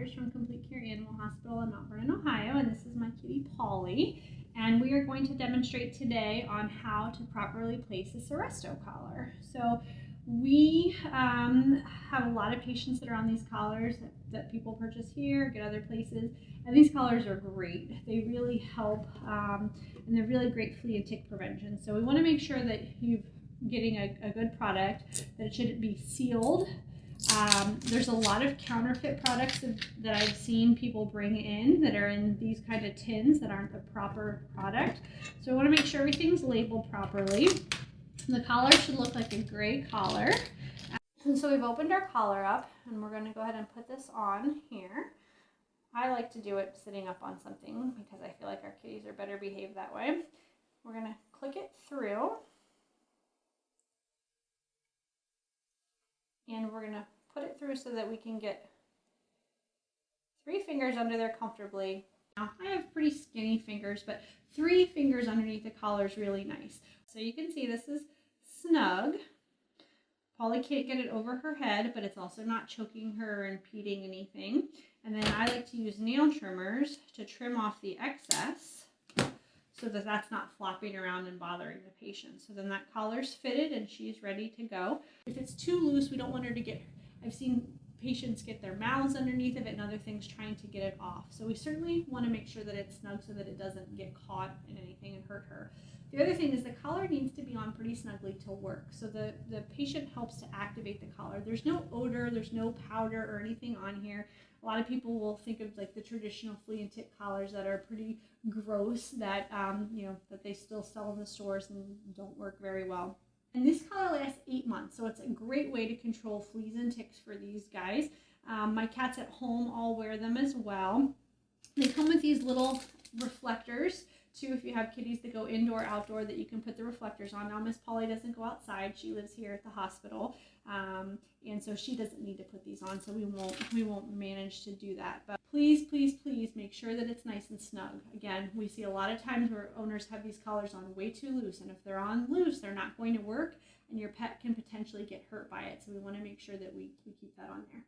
doctors from Complete Care Animal Hospital in Mount Vernon, Ohio, and this is my kitty Polly. And we are going to demonstrate today on how to properly place a Seresto collar. So we have a lot of patients that are on these collars that people purchase here, get other places, and these collars are great. They really help, and they're really great flea and tick prevention. So we want to make sure that you're getting a good product, that it should be sealed. There's a lot of counterfeit products that I've seen people bring in that are in these kind of tins that aren't the proper product. So I want to make sure everything's labeled properly. The collar should look like a gray collar. And so we've opened our collar up, and we're going to go ahead and put this on here. I like to do it sitting up on something because I feel like our kitties are better behaved that way. We're going to click it through. And we're going to put it through so that we can get 3 fingers under there comfortably. Now, I have pretty skinny fingers, but 3 fingers underneath the collar is really nice. So you can see this is snug. Polly can't get it over her head, but it's also not choking her or impeding anything. And then I like to use nail trimmers to trim off the excess so that that's not flopping around and bothering the patient. So then that collar's fitted and she's ready to go. If it's too loose, we don't want her to get, I've seen patients get their mouths underneath of it and other things trying to get it off. So we certainly want to make sure that it's snug so that it doesn't get caught in anything and hurt her. The other thing is the collar needs to be on pretty snugly to work. So the patient helps to activate the collar. There's no odor, there's no powder or anything on here. A lot of people will think of like the traditional flea and tick collars that are pretty gross that that they still sell in the stores and don't work very well. And this collar lasts 8 months, so it's a great way to control fleas and ticks for these guys. My cats at home all wear them as well. They come with these little reflectors too, if you have kitties that go indoor, outdoor, that you can put the reflectors on. Now, Miss Polly doesn't go outside; she lives here at the hospital, and so she doesn't need to put these on. So we won't manage to do that. But please, please, please make sure that it's nice and snug. Again, we see a lot of times where owners have these collars on way too loose, and if they're on loose, they're not going to work, and your pet can potentially get hurt by it. So we want to make sure that we keep that on there.